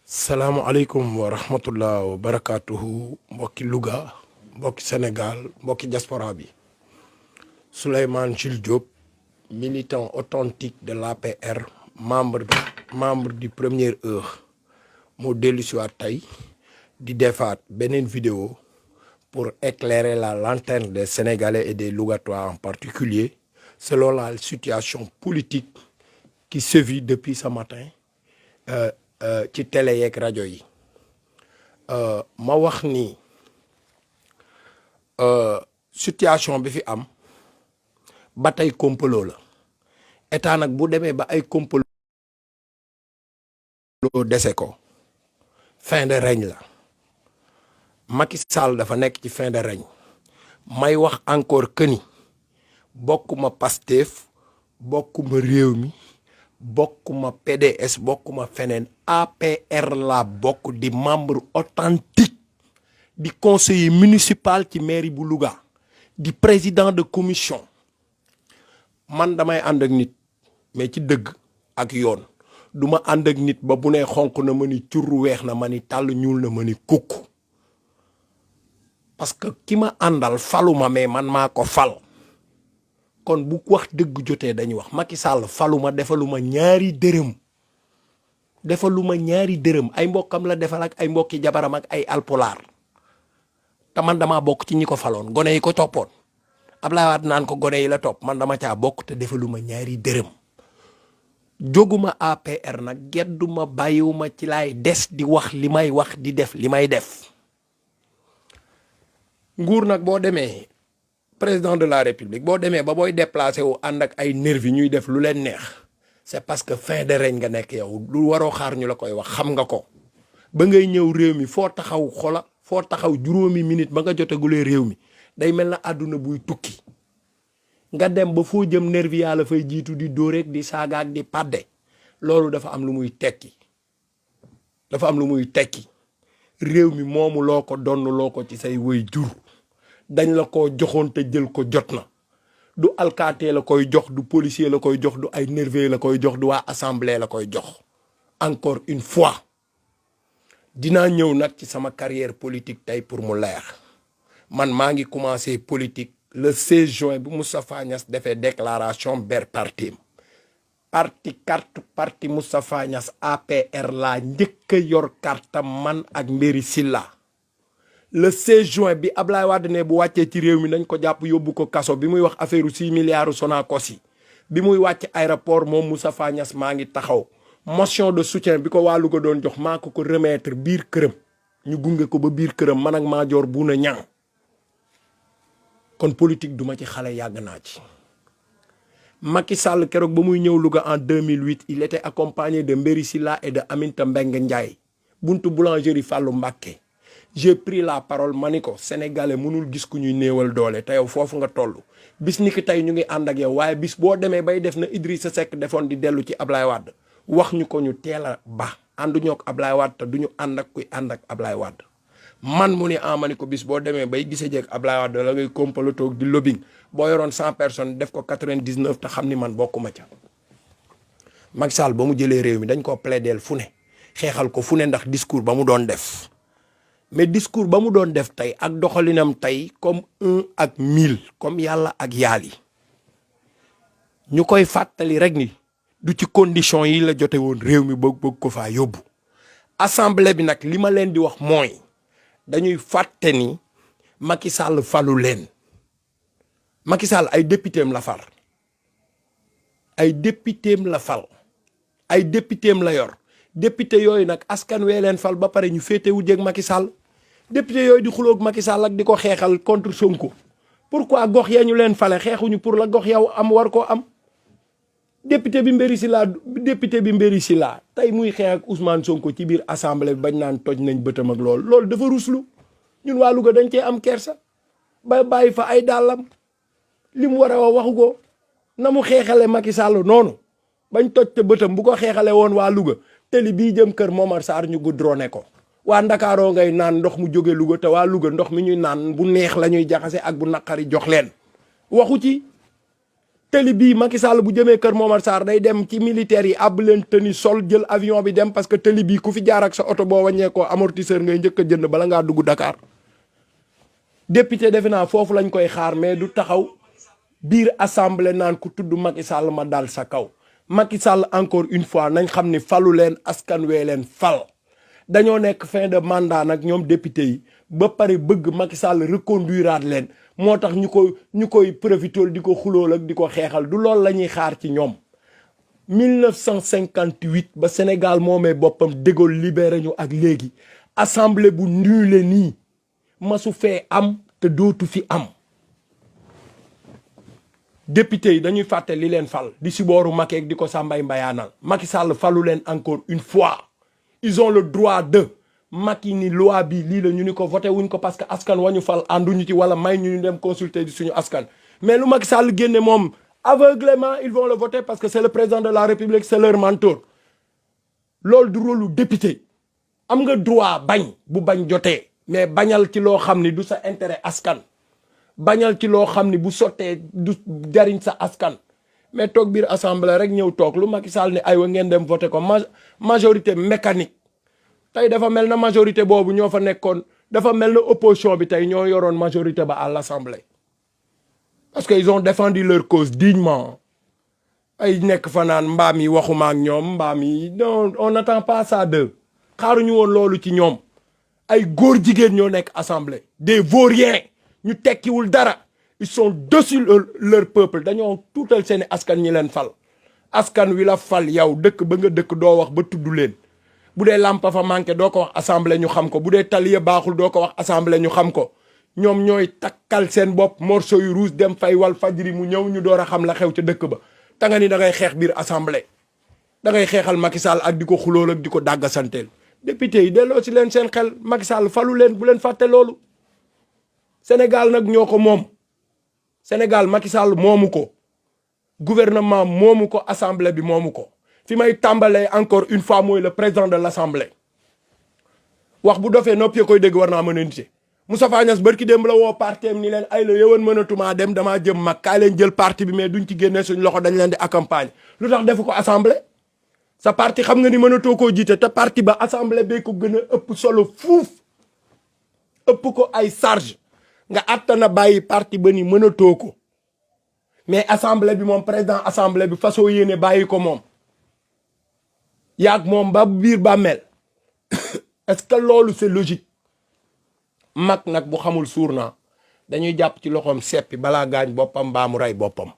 salaamualeykum wa rahmatullah wa barakatuhu mbokki Louga mbokki Sénégal mbokki diaspora bi Souleymane Jules Diop militant authentique de l'APR membre du première heure moo dellu si waat tey di defaat beneen vidéo pour éclairer la lanterne des Sénégalais et des Lougatois en particulier selon la situation politique qui sévit depuis ce matin ci télé yeeg rajo yi ma wax ni situation bi fi am ba tey complot la état nag bu demee ba ay complot dese ko fin de règne la Macky Sall dafa nekk ci fin de règne may wax encore que ni bokkuma Pastef bokkuma réew mi bokkuma PDS bokkuma feneen APR la bokk di membre authentique di conseiller municipal ci mairie bu Louga di président de commission man damay ànd ak nit mais ci dëgg ak yoon duma ànd ak nit ba bu nee xonq na ma ni cur weex na ma ni tàll ñuul na ma ni kukk parce que ki ma àndal faluma mais man maa ko fal kon bu wax dëgg jotee dañuy wax Macky Sall faluma defaluma ñaari dërëm ay mbokkam la defal ak ay mbokki jabaram ak ay alpulaar te man dama bokk ci ñi ko faloon gone yi ko toppoon Abdoulaye Wade naan ko gone yi la topp man dama caa bokk te defaluma ñaari dërëm jóguma APR nag gedduma bàyyiwuma ci laay des di wax li may wax di def li may def nguur nag boo demee président de la république boo demee ba booy déplacé wu ànd ak ay nervi ñuy def lu leen neex c'est parce que fin de règne nga nekk yow lu waroo xaar ñu la koy wax xam nga ko ba ngay ñëw réew mi foo taxaw juróomi minute ba nga jotegulee réew mi day mel na àdduna buy tukki nga dem ba foo jëm nervi yaa la fay jiitu di dóoreeg di saagaak di padde loolu dafa am lu muy tekki réew mi moomu loo ko donn loo ko ci say way jur dañ la ko joxoon te jël ko jot na du alkaate la koy jox du policier la koy jox du ay nerveux la koy jox du waa assemblée la koy jox encore une fois dinaa ñëw nag ci sama carrière politique tey pour mu leer man maa ngi commencé politique le 16 juin bu Moustapha Niasse defee déclaration ber parti Moustapha Niasse APR laa njëkk a yor carte man ak Mbéri Silla le 16 juin bi Ablaye Wade ne bu wàccee ci réew mi nañ ko jàpp yóbbu ko kaso bi muy wax affaire 6 milliards Sonacos yi bi muy wàcc aéroport moom Moustapha Niasse maa ngi taxaw motion de soutien bi ko waa Louga doon jox maa ko remettre biir këram ñu gunge ko ba biir këram man ak Madior Bouna Niang kon politique duma ci xale yàgg naa ci Macky Sall keroog ba muy ñëw Louga en 2008 il était accompagné de Mbéri Silla et de Aminata Mbengue Ndiaye buntu boulangerie Fallou Mbacké j'ai pris la parole ma ni ko sénégalais mënul gis ku ñuy néewal doole te yow foofu nga toll bis ni ki tey ñu ngi ànd ak yow waaye bis boo demee bay def na Idrissa Seck defoon di dellu ci Ablaye Wade wax ñu ko ñu teel a ba ànduñoo ak Ablaye Wade te duñu ànd ak kuy ànd ak Ablaye Wade man mu ni ma ni ko bis boo demee bay gisee jeeg Ablaye Wade la ngay complot di lobbying boo yoroon 100 personnes def ko 99 te xam ni man bokkuma ca Macky Sall ba mu jëlee réew mi dañ koo plaideel fu ne xeexal ko fu ne ndax discours ba mu doon def mais discours ba mu doon def tey ak doxalinam tey comme 1 ak 1000 comme yàlla ak yaal yi ñu koy fàttali rek ni du ci condition yi la jote woon réew mi bëgg ko faa yóbbu assemblée bi nag li ma leen di wax mooy dañuy fàtte ni Macky Sall falu leen Macky Sall ay députéem la fal ay députéem la yor député yooyu nag askan wee leen fal ba pare ñu féetewu jéeg Macky Sall député yooyu di xuloog Macky Sall ak di ko xeexal contre Sonko pourquoi gox ya ñu leen fale xeexuñu pour la gox yow am war koo am député bi Mbéri Silla tey muy xeex ak Ousmane Sonko ci biir assemblée bi bañ naan toj nañ bëtam ak loolu dafa ruslu ñun waa Louga dañ cee am kersa ba bàyyi fa ay dàllam li mu war a waxu ko na mu xeexale Macky Sall noonu bañ toj te bëtam bu ko xeexale woon waa Louga teli bii jëm kër Momar Sarr ñu goudronné ko waa Ndakaaroo ngay naan ndox mu jóge Louga te waa Louga ndox mi ñuy naan bu neex la ñuy jaxase ak bu naqari jox leen waxu ci tëli bii Macky Sall bu jëmee kër Momar Sarr day dem ci militaires yi àbb leen tëni sol jël avion bi dem parce que tëli bii ku fi jaar ak sa oto boo wàññeekoo amortisseur ngay njëkk a jënd bala ngaa dugg Dakar. député defe naa foofu lañ koy xaar mais du taxaw biir assemblée naan ku tudd Macky Sall ma dal sa kaw. Macky Sall encore une fois nañ xam ni falu leen askan wee leen fal dañoo nekk fin de mandat nag ñoom député yi ba pare bëgg Macky Sall reconduiraat leen moo tax ñu koy profitool di ko xulool ak di ko xeexal du loolu la ñuy xaar ci ñoom. 1958 ba Sénégal moomee boppam de Gaulle libéré ñu ak léegi assemblée bu nule nii masu fee am te dootu fi am. député yi dañuy fàtte li leen fal di si booru Macky di ko sàmbay mbayaanal Macky Sall falu leen encore une fois ils ont le droit de Macky ni loi bi lii la ñu ni ko voté wuñ ko parce que askan wañu fal ànduñu ci wala may ñu dem consulter di suñu askan mais lu Macky Sall génne moom aveuglément ils vont le voter parce que c'est le président de la République c'est leur mentor loolu du rôle lu député am nga droit bañ bu bañ jotee mais bañal ci loo xam ni du sa intérêt askan bañal ci loo xam ni bu sottee du jariñ sa askan mais toog biir assemblée rek ñëw toog lu Macky Sall ne aywa ngeen dem voté ko majorité mécanique tey dafa mel na majorité boobu ñoo fa nekkoon dafa mel na opposition bi tey ñoo yoroon majorité ba à l'assemblée parce que ils ont défendu leur cause dignement ay nekk fa naan mbaam yi waxuma ak ñoom mbaam yi non on n'attend pas ça d'eux xaaruñu woon loolu ci ñoom ay góor jigéen ñoo nekk assemblée des vauriens ñu tekkiwul dara ils sont dessus leur peuple dañoo tuutal seeni askan ñi leen fal askan wi la fal yow dëkk ba nga dëkk doo wax ba tudd leen bu dee lampa fa manqué doo ko wax assemblée ñu xam ko bu dee taliya baaxul doo ko wax assemblée ñu xam ko ñoom ñooy takkal seen bopp morceau yu rouge dem fay wal fajri mu ñëw ñu door a xam la xew ca dëkk ba ta nga ni da ngay xeex biir assemblée da ngay xeexal Macky Sall ak di ko xulool ak di ko dàggasanteel député yi delloo si leen seen xel Macky Sall falu leen bu leen fàtte loolu Sénégal nag ñoo ko moom Sénégal Macky Sall moomu ko gouvernement moomu ko assemblée bi moomu ko fi may tàmbalee encore une fois mooy le président de l'assemblée wax bu dofee nopp koy dégg war naa mën a nite Moustapha Niasse barki démb la woo parti ni leen ay la yowoon mënatumaa dem damaa jëm mag kaay leen jël parti bi mais duñ ci génnee suñ loxo dañ leen di accompagner lu tax defu ko assemblée sa parti xam nga ni mënatoo koo jiite te parti ba assemblée bee ko gën a ëpp solo fuuf ëpp ko ay charge nga attana bàyyi parti ba ni mënatoo ko mais assemblée bi moom président assemblée bi façon yéene bàyyi ko moom yaag moom ba biir bàmmeel est-ce que loolu c'est logique mag nag bu xamul suur naa dañuy jàpp ci loxoom seppi balaa gaañ boppam mbaa mu rey boppam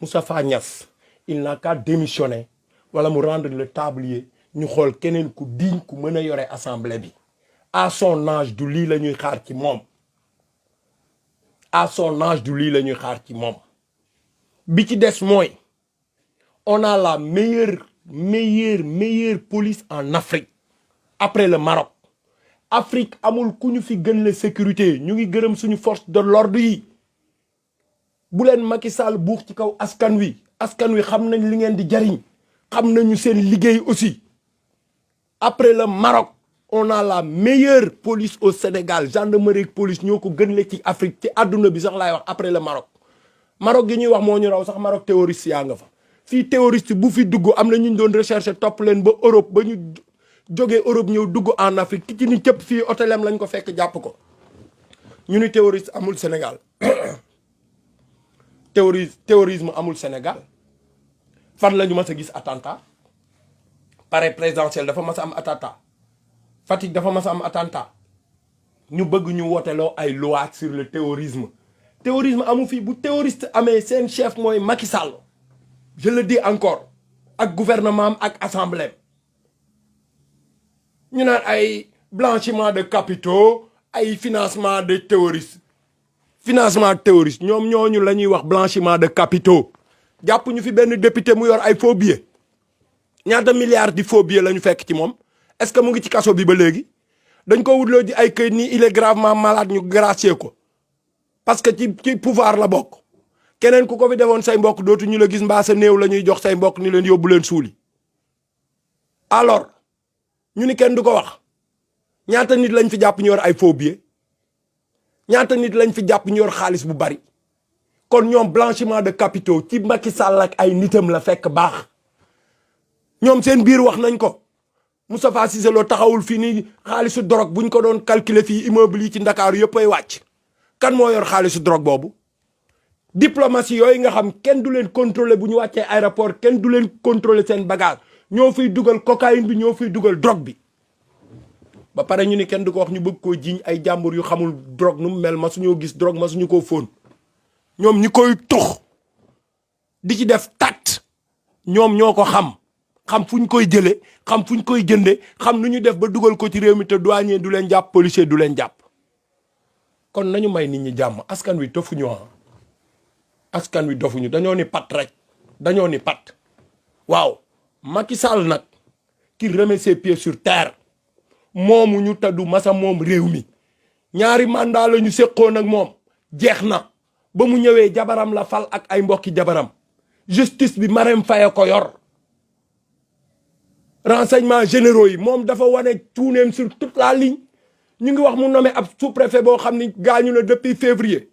Moustapha Niasse il n'a qu'à démissionner wala mu rendre le tablier ñu xool keneen ku digne ku mën a yore assemblée bi à son âge du lii la ñuy xaar ci moom à son âge du lii la ñuy xaar ci moom bi ci des mooy on a la meilleure police en Afrique après le Maroc Afrique amul ku ñu fi gën la sécurité ñu ngi gërëm suñu force de l'ordre yi bu leen Macky Sall buux ci kaw askan wi xam nañ li ngeen di jariñ xam nañu seen liggéey aussi après le Maroc on a la meilleure police au Sénégal gendarmerie police ñoo ko gën la ci Afrique ci àdduna bi sax laay wax après le Maroc gi ñuy wax moo ñu raw sax Maroc terroriste yaa nga fa fii terroriste bu fi dugg am na ñu doon recherche topp leen ba Europe ba ñu jógee Europe ñëw dugg en Afrique ki ci ni cëpp fii hôtelam lañ ko fekk jàpp ko ñu ni terroriste amul Sénégal terrorisme amul Sénégal fan la ñu mas a gis attentat palais présidentiel dafa mas a am attentat Fatick dafa mas a am attentat ñu bëgg ñu wooteloo ay loi sur le terrorisme amu fi bu terroriste amee seen chef mooy Macky Sall je le dis encore ak gouvernement am ak assemblée ñu naan ay blanchiment de capitaux ay financement de terroristes ñoom ñooñu la ñuy wax blanchiment de capitaux jàpp ñu fi benn député mu yor ay faux billets ñaata milliards di faux billets la ñu fekk ci moom est-ce que mu ngi ci kaso bi ba léegi dañ ko wutloo ji ay këyit nii il est gravement malade ñu gracier ko parce que ci pouvoir la bokk keneen ku ko fi defoon say mbokk dootu ñu la gis mbaa sa néew la ñuy jox say mbokk ni leen yóbbu leen suuli alors ñu ni kenn du ko wax ñaata nit lañ fi jàpp ñu yor ay faux billets ñaata nit lañ fi jàpp ñu yor xaalis bu bari kon ñoom blanchiment de capitaux ci Macky Sall ak ay nitam la fekk baax ñoom seen biir wax nañ ko Moustapha Cissé Lo taxawul fii nii xaalisu drogue buñ ko doon calculer fii immeuble yi ci Ndakaaru yëpp ay wàcc kan moo yor xaalisu drogue boobu diplomatie yooyu nga xam kenn du leen contrôler bu ñu wàccee aéroport kenn du leen contrôler seen bagage ñoo fiy dugal cocaïne bi ñoo fiy dugal drogue bi ba pare ñu ni kenn du ko wax ñu bëgg koo jiiñ ay jàmbur yu xamul drogue nu mu mel ma suñoo gis drogue ma suñu koo fóon ñoom ñi koy tux di ci def tat ñoom ñoo ko xam fu ñu koy jëlee xam fu ñu koy jënde xam nu ñu def ba dugal ko ci réew mi te douanier du leen jàpp policier du leen jàpp kon nañu may nit ñi jàmm askan wi dofuñu askan wi dofuñu dañoo ni pat rek dañoo ni pat waaw Macky Sall nag qui remet ses pieds sur terre moomu ñu taddu masa moom réew mi ñaari mandat la ñu séqoon ak moom jeex na ba mu ñëwee jabaram la fal ak ay mbokki jabaram justice bi Marème Faye ko yor renseignements généraux yi moom dafa wane tuuneem sur toute la ligne ñu ngi wax mu nommé ab sous-préfet boo xam ni gaañu na depuis février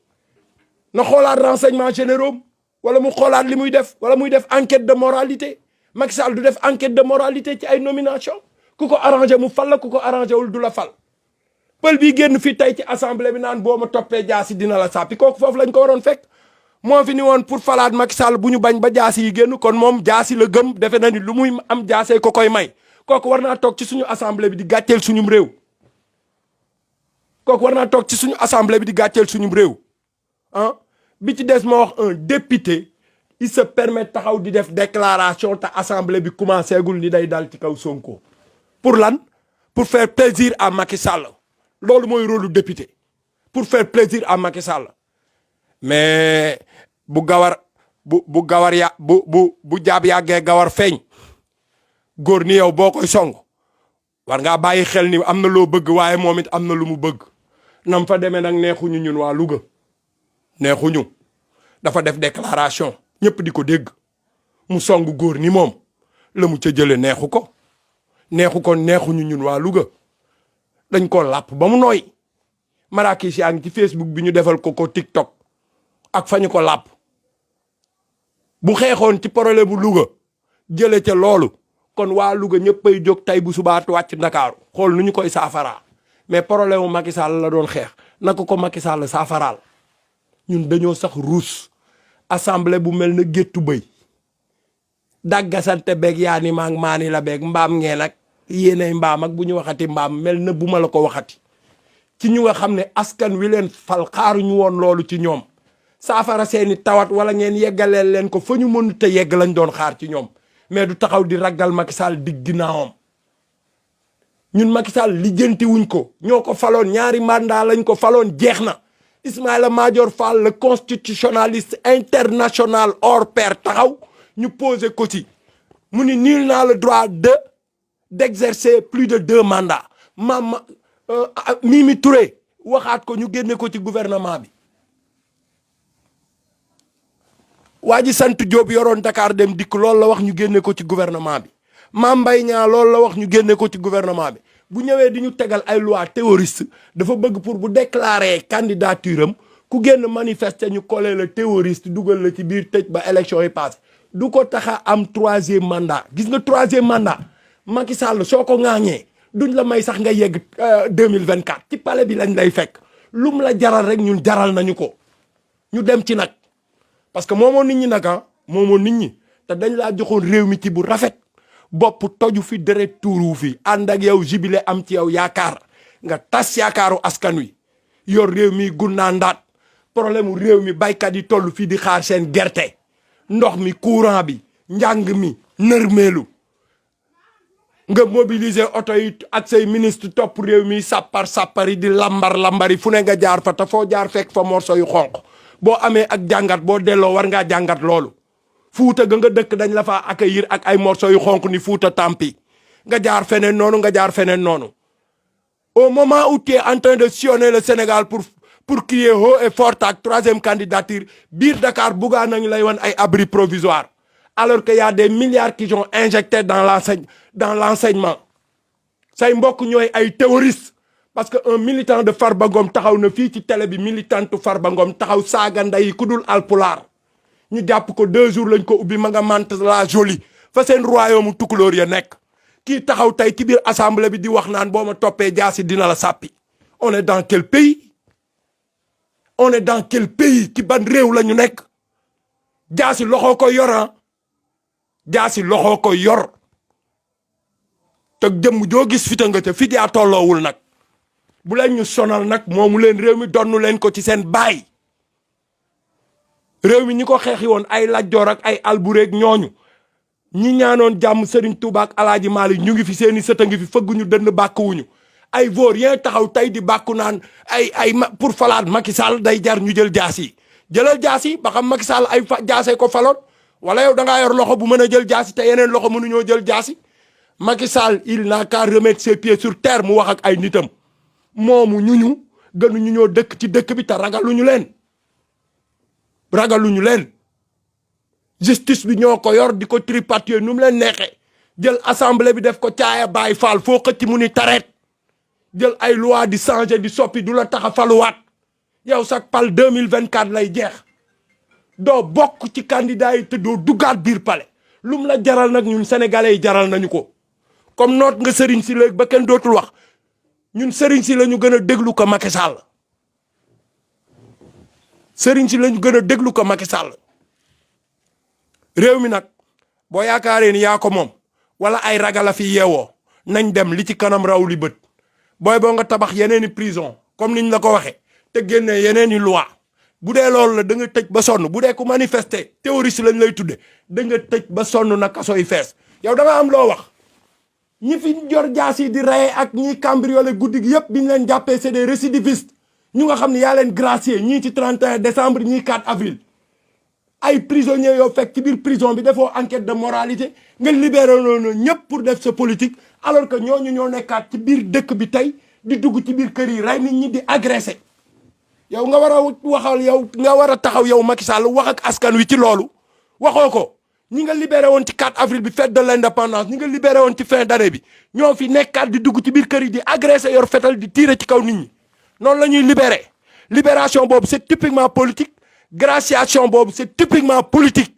na xoolaat renseignements généraux wala mu xoolaat li muy def wala muy def enquête de moralité Macky Sall du def enquête de moralité ci ay nomination ku ko arrangé mu fal la ku ko arrangé wul du la fal pël bii génn fii tey ci assemblée bi naan boo ma toppee jaasi dina la sàppi kooku foofu lañ ko waroon fekk moo fi ni woon pour falaat Macky Sall bu ñu bañ ba jaasi yi génn kon moom jaasi la gëm defe na ni lu muy am jaasee ko koy may kooku war naa toog ci suñu assemblée bi di gàcceel suñum réew kooku war naa toog ci suñu assemblée bi di gàcceel suñum réew ah bi ci des ma wax un député il se permet taxaw di def déclaration te assemblée bi commencé gul ni day dal ci kaw Sonko pour lan pour faire plaisir à Macky Sall loolu mooy rôle du député pour faire plaisir à Macky Sall mais bu jaab yàggee gawar feeñ góor ni yow boo koy song war ngaa bàyyi xel ni am na loo bëgg waaye moom it am na lu mu bëgg nam fa demee nag neexuñu ñun waa Louga neexuñu dafa def déclaration ñëpp di ko dégg mu song góor ni moom la mu ca jële neexu ko neexuñu ñun waa Louga dañ ko làpp ba mu nooy Marrakech yaa ngi ci Facebook bi ñu defal ko TikTok ak fa ñu ko làpp bu xeexoon ci problème bu Louga jële ca loolu kon waa Louga ñëppay jóg tey bu subaat wàcc Ndakaaru xool nu ñu koy saafaraa mais problème mu Macky Sall la doon xeex naka ko Macky Sall saafaraal ñun dañoo sax ruus assemblée bu mel na géttu bëy daggasante beeg yaa ni maag maani la beeg mbaam ngeen ak yéenay mbaam ak bu ñu waxati mbaam mel na bu ma la ko waxati ci ñu nga xam ne askan wi leen fal xaaruñu woon loolu ci ñoom saafara seeni tawat wala ngeen yeggaleel leen ko fa ñu mënut a yegg lañ doon xaar ci ñoom mais du taxaw di ragal Macky Sall dig ginnaawam ñun Macky Sall lijjanti wuñ ko ñoo ko faloon ñaari mandat lañ ko faloon jeex na Ismaïla Madior Fall le constitutionnaliste international hors pair taxaw ñu posé ko ci mu ni nul n'a le droit d'exercer plus de 2 mandats Mimi Touré waxaat ko ñu génne ko ci gouvernement bi waa ji sant Diop yoroon Dakar dem dikk loolu la wax ñu génne ko ci gouvernement bi Mame Mbaye Niang loolu la wax ñu génne ko ci gouvernement bi bu ñëwee di ñu tegal ay loi terroriste dafa bëgg pour bu déclarer candidature am ku génn manifester ñu collé le terroriste dugal la ci biir tëj ba élection yi passé du ko taxa am 3e mandat gis nga 3e mandat Macky Sall soo ko ŋaañee duñ la may sax nga yegg 2024 ci palais bi lañ lay fekk lum la jaral rek ñun jaral nañu ko ñu dem ci nag parce que moomoon nit ñi nag moomoon nit ñi te dañ laa joxoon réew mi ci bu rafet bopp toju fi deret tuuru fi ànd ak yow jubilé am ci yow yaakaar nga tas yaakaaru askan wi yor réew mi gunnaa ndaat problème mu réew mi baykat yi toll fii di xaar seen gerte ndox mi courant bi njàng mi nërmeelu nga mobiliser oto yi ak say ministre topp réew mi sàppari di lambari fu ne nga jaar fa te foo jaar fekk fa morso yu xonq boo amee ak jàngat boo delloo war ngaa jàngat loolu fuuta ga nga dëkk dañ la faa accueillir ak ay morceaux yu xonk ni fuuta tampi nga jaar feneen noonu au moment où tu es en train de sillonner le Sénégal pour crier haut et fort ak 3e candidature biir Dakar buggaa nañu lay wan ay abri provisoire alors que y a des milliards qui sont injectés dans l'enseignement say mbokk ñooy ay terroristes parce que un militant de Farba Ngom taxaw na fii ci télé bi militantu Farba Ngom taxaw saaga nday ku dul alpulaar ñu jàpp ko 2 jours lañ ko ubbi ma nga Mantes la Jolie fa seen royaume tukulóor ya nekk kii taxaw tey ci biir assemblée bi di wax naan boo ma toppee jaasi dina la sàppi on est dans quel pays on est dans quel pays ci ban réew la ñu nekk jaasi loxoo ko yor jaasi loxoo ko yor te jëmm joo gis fita nga ca fit yaa tolloowul nag bu leen ñu sonal nag moomu leen réew mi donnu leen ko ci seen baay réew mi ñi ko xeexi woon ay lajjoor ak ay albureeg ñooñu ñi ñaanoon jàmm Serigne Touba ak Alaaji Maalik ñu ngi fi seeni sët a ngi fi fëgguñu dënn bàkkuwuñu ay vaurien taxaw tey di bàkku naan ay pour falaat Macky Sall day jar ñu jël jaas yi jëlal jaas yi ba xam Macky Sall ay jaasee ko faloon wala yow da ngaa yor loxo bu mën a jël jaas yi te yeneen loxo mënuñoo jël jaas yi Macky Sall il n'a qu'à remettre ses pieds sur terre mu wax ak ay nitam moomu ñu gënuñu ñoo dëkk ci dëkk bi te ragaluñu leen justice bi ñoo ko yor di ko tripatouiller nu mu leen neexee jël assemblée bi def ko caaya Baay Faal foo xëcc mu ni tareet jël ay loi di changer di soppi du la tax a faluwaat yow sax pal 2024 lay jeex doo bokk ci candidat yi te doo duggaat biir palais lu mu la jaral nag ñun sénégalais yi jaral nañu ko comme noot nga sëriñ si léegi ba kenn dootul wax ñun sëriñ si la ñu gën a déglu ko Macky Sall sëriñ si la ñu gën a déglu ko Macky Sall réew mi nag boo yaakaaree ni yaa ko moom wala ay ragal a fi yeewoo nañ dem li ci kanam raw li bët booy boo nga tabax yeneeni prison comme niñ la ko waxee te génnee yeneeni loi bu dee loolu la da nga tëj ba sonn bu dee ku manifester terroriste lañ lay tudde da nga tëj ba sonn na kaso yi fees yow da nga am loo wax ñi fi jor jaas yi di rey ak ñi cambriolé guddi gi yëpp biñ leen jàppee c'est des récidivistes ñu nga xam ne yaa leen gracier ñii ci 31 décembre ñii 4 avril ay prisonniers yoo fekk ci biir prison bi defoo enquête de moralité nga libéré noonu ñëpp pour def sa politique alors que ñooñu ñoo nekkaat ci biir dëkk bi tey di dugg ci biir kër yi rey nit ñi di agressé yow nga war a waxal yow nga war a taxaw yow Macky Sall wax ak askan wi ci loolu waxoo ko ñi nga libéré woon ci 4 avril bi fête de l'indépendance ñi nga libéré woon ci fin d'année bi ñoo fi nekkaat di dugg ci biir kër yi di agressé yor fetal di tirer ci kaw nit ñi noonu la ñuy libéré libération boobu c'est typiquement politique graciation boobu c'est typiquement politique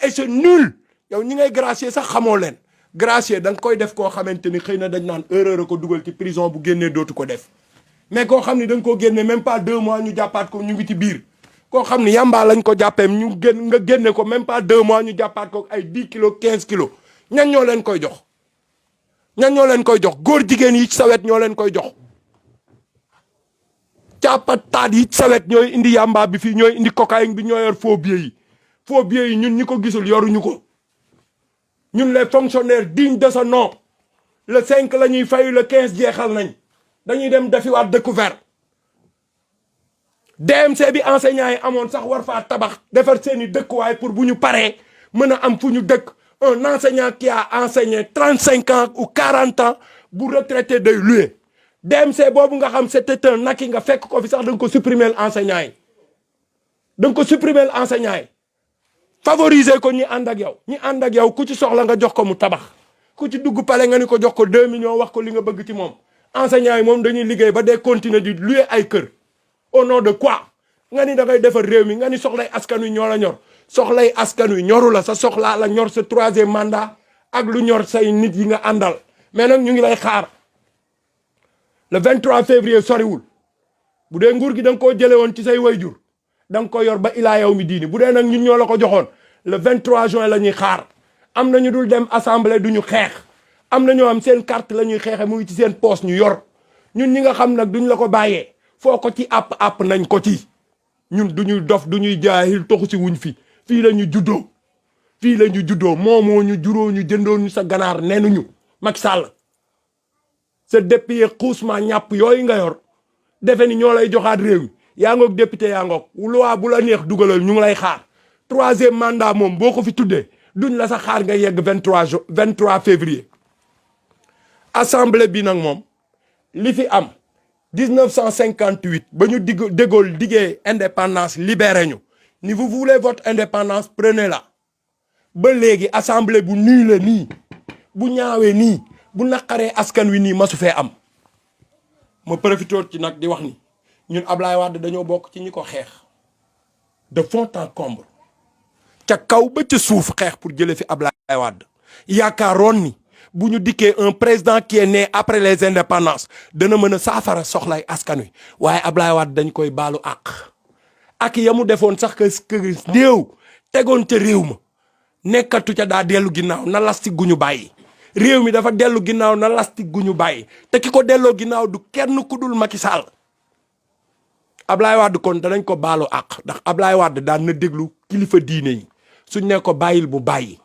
et c'est nul yow ñi ngay gracier sax xamoo leen gracier da nga koy def koo xamante ni xëy na dañ naan erreur a ko dugal ci prison bu génnee dootu ko def mais koo xam ni da nga koo génne même pas 2 mois ñu jàppaat ko ñu ngi ci biir koo xam ni yamba lañ ko jàppee ñu nga génne ko même pas 2 mois ñu jàppaat ko ay 10 kilos 15 kilos ñan ñoo leen koy jox ñan ñoo leen koy jox góor jigéen yi ci sawet ñoo leen koy jox càppataat yi sawet ñooy indi yamba bi fii ñooy indi cocaïne bi ñoo yor faux billets yi ñun ñi ko gisul yoruñu ko ñun les fonctionnaires dignes de ce nom le 5 la ñuy fayu le 15 jeexal nañ dañuy dem defiwaat découvert DMC bi enseignants yi amoon sax war faa tabax defar seeni dëkkuwaay pour bu ñu paree mën a am fu ñu dëkk un enseignant qui a enseigné 35 ans ou 40 ans bu retraité day loué DMC boobu nga xam c'était un naki nga fekk ko fi sax da nga ko supprimer enseignants yi da nga ko supprimer enseignants yi favoriser ko ñi ànd ak yow ku ci soxla nga jox ko mu tabax ku ci dugg pale nga ni ko jox ko 2 millions wax ko li nga bëgg ci moom enseignants yi moom dañuy liggéey ba dee continuer di louer ay kër au nom de quoi nga ni da ngay defar réew mi nga ni soxlay askan wi ñoo la ñor soxlay askan wi ñoru la sa soxlaa la ñor sa 3e mandat ak lu ñor say nit yi nga àndal mais nag ñu ngi lay xaar le 23 février soriwul bu dee nguur gi da nga koo jële woon ci say wayjur da nga ko yor ba ilaa yow mi diini bu dee nag ñun ñoo la ko joxoon le 23 juin la ñuy xaar am na ñu dul dem assemblée du ñu xeex am na ñoo am seen carte la ñuy xeexe mu ngi ci seen poche ñu yor ñun ñi nga xam nag duñ la ko bàyyee foo ko ci àpp nañ ko ci ñun du ñuy dof du ñuy jaahil toxu si wuñ fii la ñu juddoo moomoo ñu juróo ñu jëndoo ñu sa ganaar nenuñu Macky Sall sa député xuusma ñàpp yooyu nga yor defe ni ñoo lay joxaat réew mi yaa ngoog député yaa ngoog loi bu la neex dugalal ñu ngi lay xaar 3e mandat moom boo ko fi tuddee duñ la sa xaar nga yegg 23 février assemblée bi nag moom li fi am 1958 ba ñu De Gaulle diggee indépendance libéré ñu ni vous voulez votre indépendance prenez-la ba léegi assemblée bu nii la nii bu ñaawee nii bu naqaree askan wi nii masu fee am ma profité ci nag di wax ni ñun Ablaye Wade dañoo bokk ci ñi ko xeex de fond en comble ca kaw ba ca suuf xeex pour jëlee fi Ablaye Wade yaakaaroon ni bu ñu dikkee un président qui est né après les indépendances dana mën a saafara soxlay askan wi waaye Ablaye Wade dañ koy baalu ak ya mu defoon sax que néew tegoon ca réew ma nekkatu ca daa dellu ginnaaw na lastik gu ñu bàyyi réew mi dafa dellu ginnaaw na lastik gu ñu bàyyi te ki ko delloo ginnaaw du kenn ku dul Macky Sall Ablaye Wade kon danañ ko baalu ndax Ablaye Wade daan na déglu kilifa diine yi suñ ne ko bàyyil bu bàyyi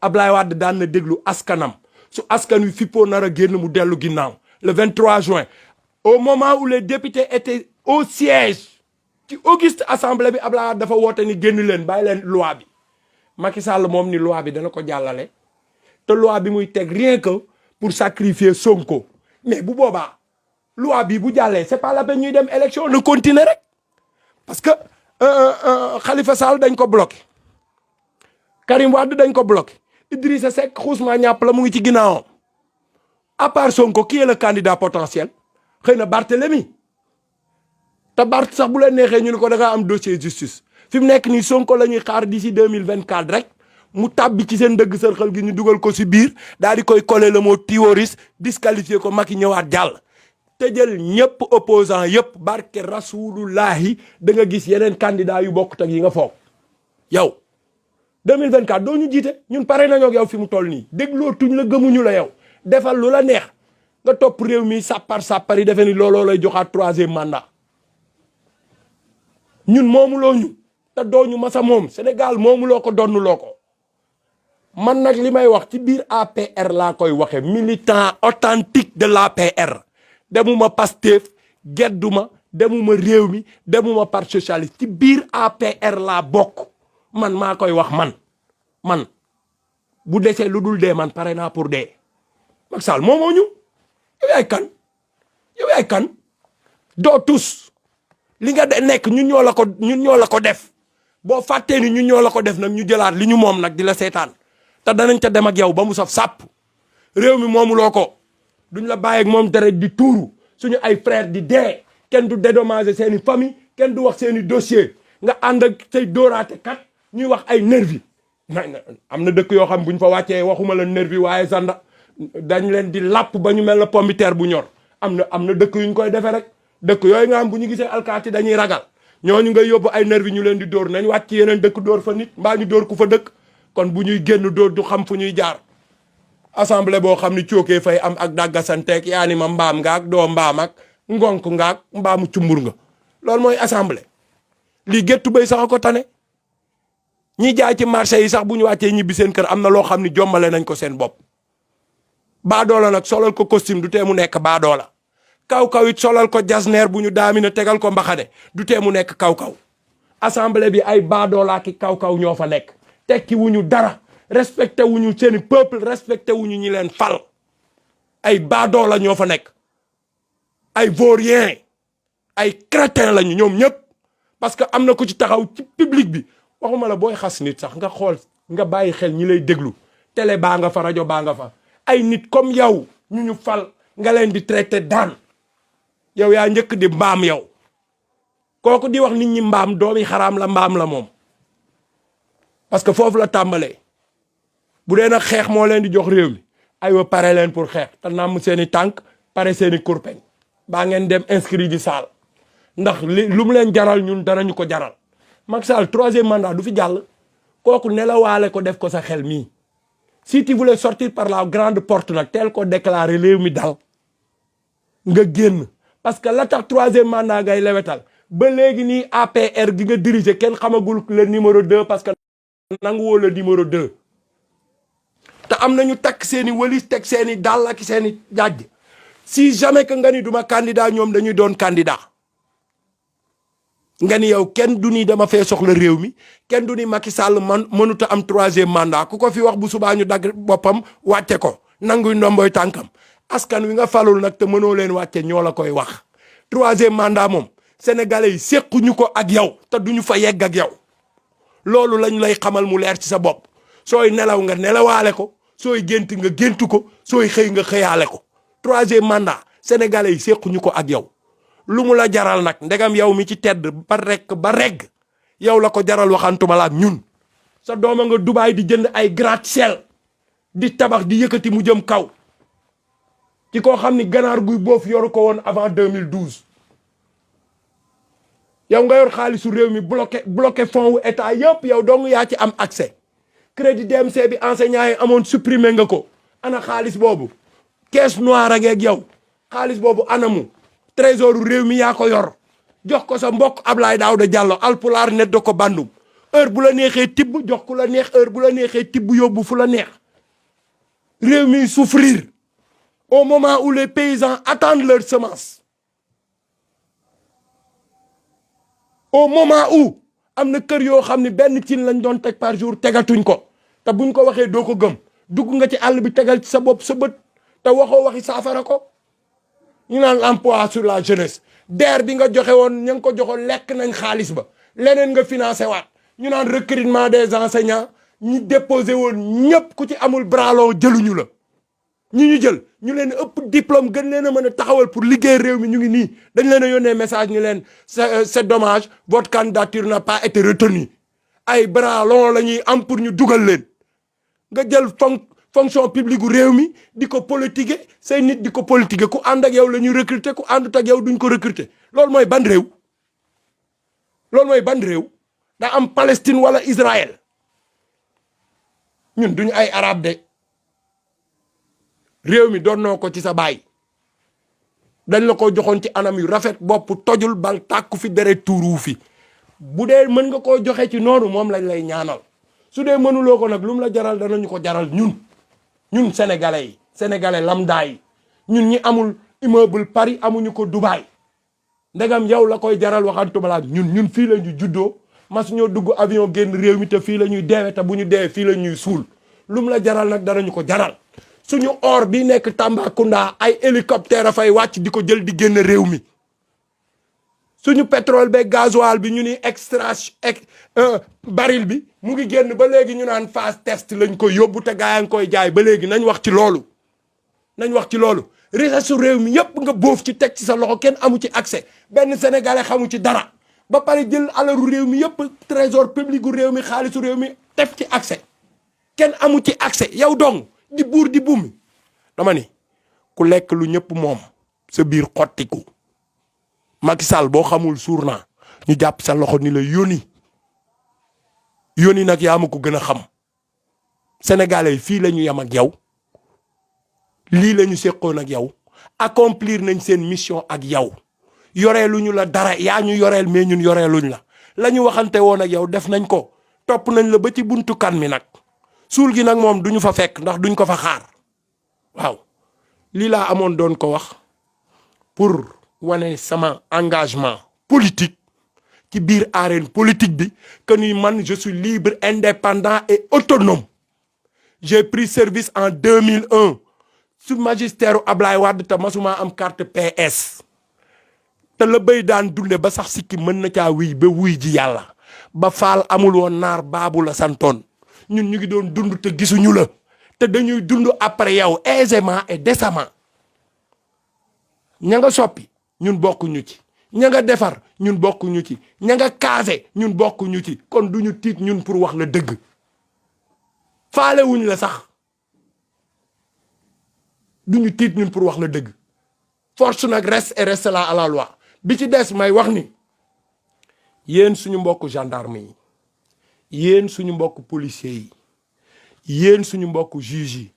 Ablaye Wade daan na déglu askanam su askan wi fippoo nar a génn mu dellu ginnaaw le 23 juin au moment où les députés étaient au siège ci auguste assemblée bi Ablaye Wade dafa woote ni génn leen bàyyi leen loi bi Macky Sall moom ni loi bi dana ko jàllale te loi bi muy teg rien que pour sacrifier Sonko mais bu boobaa loi bi bu jàllee c'est pas la peine ñuy dem élection na continuer rek parce que Khalifa Sall dañ ko bloqué Karim Wade dañ ko bloqué Idrissa Seck xuusma ñàpp la mu ngi ci ginnaawam à part Sonko qui est le candidat potentiel xëy na Barthélemy te Barth sax bu leen neexee ñu ne ko da ngaa am dossier justice fi mu nekk nii Sonko la ñuy xaar d'ici 2024 rek mu tàbbi ci seen dëgg sërxal gi ñu dugal ko si biir daal di koy coller le mot terroriste disqualifier ko Macky ñëwaat jàll te jël ñëpp opposant yëpp barke rasulullahi da nga gis yeneen candidat yu bokkut ak yi nga foog yow 2024 doo ñu jiite ñun pare nañoo ak yow fi mu toll nii dégloo tuñ la gëmuñu la yow defal lu la neex nga topp réew mi sàppar yi defe ni looloo lay joxaat 3e mandat ñun moomuloo ñu te doo ñu masa moom Sénégal moomuloo ko donnuloo ko man nag li may wax ci biir APR laa koy waxe militant authentique de l'APR demuma Pastef gedduma demuma réew mi demuma parti socialiste ci biir APR laa bokk man maa koy wax man bu desee lu dul dee man pare naa pour dee Macky Sall moomoo ñu yow yaay kan doo tus li nga nekk ñun ñoo la ko def boo fàttee ni ñun ñoo la ko def nag ñu jëlaat li ñu moom nag di la seetaan te danañ ca dem ak yow ba mu saf sàpp réew mi moomuloo ko duñ la bàyyi ak moom deret di tuuru suñu ay frère di dee kenn du dédommager seeni famille kenn du wax seeni dossier nga ànd ak say dóoraate kat ñuy wax ay nervi am na dëkk yoo xam buñ fa wàccee waxuma la nervi waaye sanda dañ leen di làpp ba ñu mel na pomme de terre bu ñor am na dëkk yuñ koy defee rek dëkk yooyu nga xam bu ñu gisee alkaati dañuy ragal ñooñu ngay yóbbu ay nervi ñu leen di dóor nañ wàcc ci yeneen dëkk dóor fa nit mbaa ñu dóor ku fa dëkk kon bu ñuy génn dóor du xam fu ñuy jaar assemblée boo xam ni cookee fay am ak dàggasanteeg yaa ni ma mbaam ngaak doo mbaam ak ngonk ngaak mbaamu cumbur nga loolu mooy assemblée lii géttu bay sax ko tane ñi jaay ci marché yi sax bu ñu wàccee ñibbi seen kër am na loo xam ni jombale nañ ko seen bopp baadoola nag solal ko costume du tee mu nekk baadoola kaw-kaw it solal ko jasneer bu ñu daamina tegal ko mbaxane du tee mu nekk kaw-kaw assemblée bi ay baadoola ki kaw-kaw ñoo fa nekk tekki wuñu dara respecté wuñu seeni peuple respecté wuñu ñi leen fal ay baadoola ñoo fa nekk ay vaurien ay crétin lañu ñoom ñëpp parce que am na ku ci taxaw ci public bi waxuma la booy xas nit sax nga xool nga bàyyi xel ñi lay déglu télé baa nga fa rajo baa nga fa ay nit comme yow ñu fal nga leen di traité daan yow yaa njëkk di mbaam yow kooku di wax nit ñi mbaam doomi xaraam la mbaam la moom parce que foofu la tàmbalee bu dee nag xeex moo leen di jox réew mi aywa pare leen pour xeex te namm seeni tànk pare seeni kurpeñ baa ngeen dem inscrit di saal ndax lu mu leen jaral ñun danañu ko jaral Macky Sall 3e mandat du fi jàll kooku nelawaale ko def ko sa xel mii si tu voulais sortir par la grande porte nag teel ko déclarer réew mi dal nga génn parce que la tax 3e mandat ngay lewetal ba léegi nii APR gi nga diriger kenn xamagul le numéro 2 parce que nangu woo le numéro 2 te am nañu takk seeni walis teg seeni dàll ak seeni jàjj si jamais que nga ni duma candidat ñoom dañuy doon candidat nga ni yow kenn du ni dama fee soxla réew mi kenn du ni Macky Sall man mënuta am 3e mandat ku ko fi wax bu subaa ñu dagg boppam wàcce ko nanguy ndomboy tànkam askan wi nga falul nag te mënoo leen wàcce ñoo la koy wax 3e mandat moom sénégalais yi séquñu ko ak yow te duñu fa yegg ak yow loolu lañ lay xamal mu leer ci sa bopp sooy nelaw nga nelawaale ko sooy gént nga géntu ko sooy xëy nga xëyaale ko 3e mandat sénégalais yi séquñu ko ak yow lu mu la jaral nag ndegam yow mi ci tedd ba rekk ba regg yow la ko jaral waxantuma la ak ñun sa dooma nga Dubaay di jënd ay gratte-ciel di tabax di yëkkati mu jëm kaw ci koo xam ni ganaar guy boof yoru ko woon avant 2012 yow nga yor xaalisu réew mi bloqué fonds wu état yëpp yow dong yaa ci am accès crédit DMC bi enseignants yi amoon supprimer nga ko ana xaalis boobu caisse noire ak yow xaalis boobu anamu trésor réew mi yaa ko yor jox ko sa mbokk Ablaye Daouda Diallo alpulaar net da ko bandum heure bu la neexee tibb jox ku la neex heure bu la neexee tibb yóbbu fu la neex réew mi souffrir au moment où les paysans attendent leur semence au moment où am na kër yoo xam ne benn cin lañ doon teg par jour tegatuñ ko te buñ ko waxee doo ko gëm dugg nga ci àll bi tegal ci sa bopp sa bët te waxoo waxi saafara ko ñu naan l'emploi sur la jeunesse DER bi nga joxe woon ña nga ko joxoon lekk nañ xaalis ba leneen nga financé waat ñu naan recrutement des enseignants ñi déposé woon ñëpp ku ci amul bras long jëluñu la ñu jël ñu leen ëpp diplôme gën leen a mën a taxawal pour liggéey réew mi ñu ngi nii dañ leen a yónnee message ñu leen c'est dommage votre candidature n'a pas été retenue ay bras long la ñuy am pour ñu dugal leen nga jël fonction publique gu réew mi di ko politiquer say nit di ko politiquer ku ànd ak yow la ñuy recruter ku àndut ak yow duñ ko recruter loolu mooy ban réew loolu mooy ban réew daa am Palestine wala Israël ñun duñu ay arab de réew mi doonnoo ko ci sa baay dañ la ko joxoon ci anam yu rafet bopp tojul bal tàkku fi deret tuuru fi bu dee mën nga koo joxe ci noonu moom lañ lay ñaanal su dee mënuloo ko nag lu mu la jaral danañu ko jaral ñun sénégalais yi sénégalais lambda yi ñun ñi amul immeuble Paris amuñu ko Dubaï ndegam yow la koy jaral waxantuma la ñun fii la ñu juddoo mas ñoo dugg avion génn réew mi te fii la ñuy deewe te bu ñu deewee fii la ñuy suul lu mu la jaral nag danañu ko jaral suñu or bi nekk Tambacounda ay hélicoptère a fay wàcc di ko jël di génn réew mi suñu pétrole be gasoil bi ñu ni baril bi mu ngi génn ba léegi ñu naan phase test lañ koy yóbbu te gaa ngi koy jaay ba léegi nañ wax ci loolu richesse su réew mi yépp nga boof ci teg ci sa loxo kenn amu ci accès benn sénégalais xamu ci dara ba pare jël alalu réew mi yépp trésor public gu réew mi xaalisu réew mi def ci accès kenn amu ci accès yow dong di buur di bumi dama ni ku lekk lu ñëpp moom sa biir xottiku Macky Sall boo xamul suur naa ñu jàpp sa loxo ni la yónni nag yaa ma ko gën a xam sénégalais fii la ñu yem ak yow lii la ñu seqoon ak yow accomplir nañ seen mission ak yow yoreeluñu la dara yaa ñu yoreel mais ñun yoreeluñ la ñu waxante woon ak yow def nañ ko topp nañ la ba ci buntu kan mi nag suul gi nag moom duñu fa fekk ndax duñ ko fa xaar waaw lii laa amoon doon ko wax pour wane sama engagement politique ci biir arène politique bi que ni man je suis libre indépendant et autonome j'ai pris service en 2001 su magistère Ablaye Wade te masuma am carte PS te la béy daan dunde ba sax sikki mën na caa ba wuy ji yàlla ba faal amul woon naar baabu la santoon ñun ñu ngi doon dund te gisuñu la te dañuy dund après yow aisément et décemment ña nga soppi ñun bokkuñu ci ña nga defar ñun bokkuñu ci ña nga kaase ñun bokkuñu ci kon duñu tiit ñun pour wax la dëgg faale wuñ la sax duñu tiit ñun pour wax la dëgg force nag reste là à la loi bi ci des may wax ni yéen suñu mbokk gendarme yi yéen suñu mbokk policier yi yéen suñu mbokk juge yi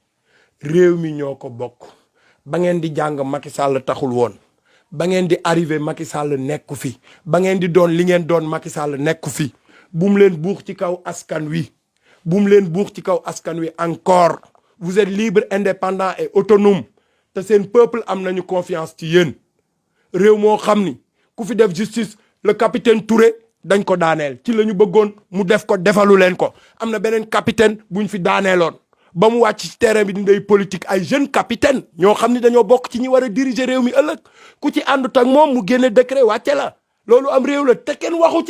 réew mi ñoo ko bokk ba ngeen di jàng Macky Sall taxul woon ba ngeen di arrivé Macky Sall nekku fi ba ngeen di doon li ngeen doon Macky Sall nekku fi bu mu leen buux ci kaw askan wi bu mu leen buux ci kaw askan wi encore vous êtes libre indépendant et autonome te seen peuple am nañu confiance ci yéen réew moo xam ni ku fi def justice le capitaine Touré dañ ko daaneel ci la ñu bëggoon mu def ko defalu leen ko am na beneen capitaine buñ fi daaneeloon ba mu wàcc ci terrain bi di ndey politique ay jeune capitaine ñoo xam ni dañoo bokk ci ñi war a diriger réew mi ëllëg ku ci àndut ak moom mu génne décret wàcce la loolu am réew la te kenn waxu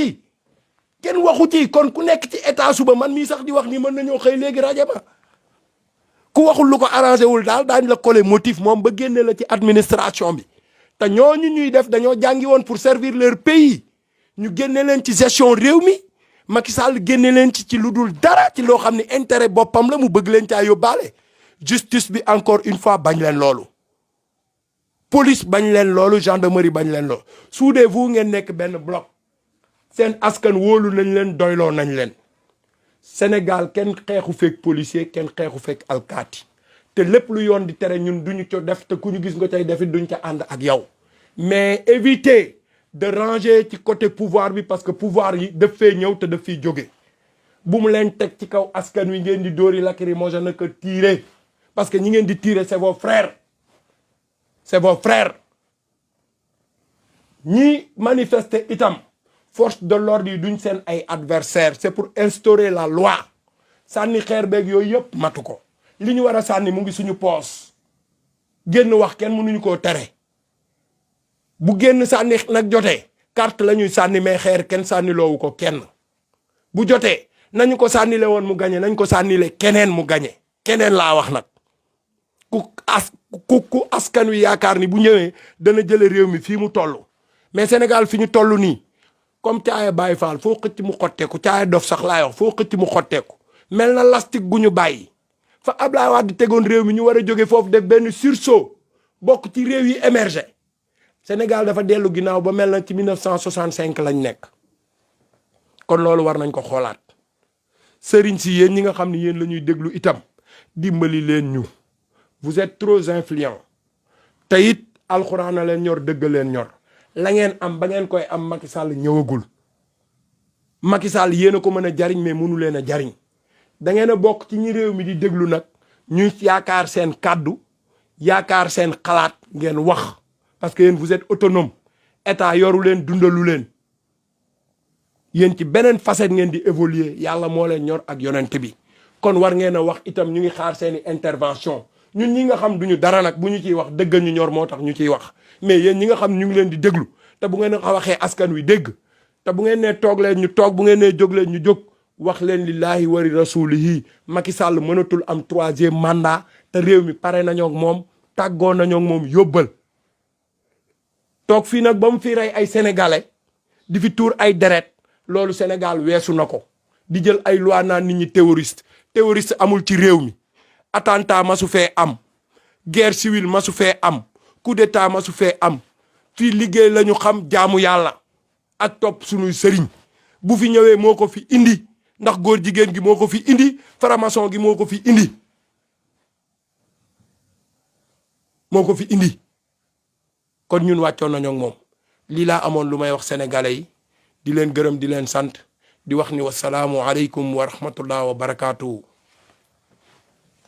ci kon ku nekk ci état suba man mii sax di wax ni mën nañoo xëy léegi rajo ba ku waxul lu ko arrangé wul daal daañ la coller motif moom ba génne la ci administration bi te ñooñu ñuy def dañoo jàngi woon pour servir leur pays ñu génne leen ci gestion réew mi Macky Sall génne leen ci lu dul dara ci loo xam ne intérêt boppam la mu bëgg leen caa yóbbaale justice bi encore une fois bañ leen loolu police bañ leen loolu gendarmerie bañ leen loolu soudez-vous ngeen nekk benn bloc seen askan wóolu nañ leen doyloo nañ leen Sénégal kenn xeexu fekk policier kenn xeexu fekk alkaati te lépp lu yoon di tere ñun duñu co def te ku ñu gis nga cay defit duñ ca ànd ak yow mais évitez de ranger ci côté pouvoir bi parce que pouvoir yi daf fee ñëw te daf fiy jóge bu mu leen teg ci kaw askan wi ngeen di dóori lacrymogène naka tirer parce que ñi ngeen di tirer c'est vos frères ñi manifester itam force de l'ordre yi duñ seen ay adversaires c'est pour instaurer la loi sànni xeer beeg yooyu yëpp matu ko li ñu war a sànni mu ngi suñu poos génn wax kenn mënuñu koo tere bu génn sànni nag jotee carte la ñuy sànni mais xeer kenn sànni loowu ko kenn bu jotee nañu ko sànnile woon mu gañe nañ ko sànnile keneen mu gañe keneen laa wax nag ku askan wi yaakaar ni bu ñëwee dana jële réew mi fii mu toll mais Sénégal fi ñu toll nii comme caaya Baye Fall foo xëcc mu xotteeku caaya dof sax laay wax foo xëcc mu xotteeku mel na lastique gu ñu bàyyi fa Ablaye Wade tegoon réew mi ñu war a jóge foofu def benn sursaut bokk ci réew yi émergé Sénégal dafa dellu ginnaaw ba mel na ci 1965 lañ nekk kon loolu war nañ ko xoolaat sëriñ si yéen ñi nga xam ne yéen la ñuy déglu itam dimbali leen ñu vous êtes trop influents te it alxuraan a leen ñor dëgg leen ñor la ngeen am ba ngeen koy am Macky Sall ñëwagul Macky Sall yéen a ko mën a jariñ mais mënu leen a jariñ da ngeen a bokk ci ñi réew mi di déglu nag ñu yaakaar seen kàddu yaakaar seen xalaat ngeen wax parce que yéen vous êtes autonome état yoru leen dundalu leen yéen ci beneen facette ngeen di évoluer yàlla moo leen ñor ak yonent bi kon war ngeen a wax itam ñu ngi xaar seeni intervention ñun ñi nga xam duñu dara nag bu ñu ciy wax dëggal ñu ñor moo tax ñu ciy wax mais yéen ñi nga xam ñu ngi leen di déglu te bu ngeen waxee askan wi dégg te bu ngeen nee toog leen ñu toog bu ngeen nee jóg leen ñu jóg wax leen lillahi wari rasulihi Macky Sall mënatul am 3e mandat te réew mi pare nañoo ak moom tàggoo nañoo ak moom yóbbal toog fii nag ba mu fi rey ay sénégalais di fi tuur ay deret loolu Sénégal weesu na ko di jël ay loi naan nit ñi terroriste amul ci réew mi attentat masu fee am guerre civile masu fee am coup d'état masu fee am fii liggéey la ñu xam jaamu yàlla ak topp sunuy sëriñ bu fi ñëwee moo ko fi indi ndax góor jigéen gi moo ko fi indi franc-maçon gi moo ko fi indi kon ñun wàccoon nañoo ak moom lii laa amoon lu may wax sénégalais yi di leen gërëm di leen sant di wax ni wasalaamu aleykum wa rahmatullah wa barakaatu.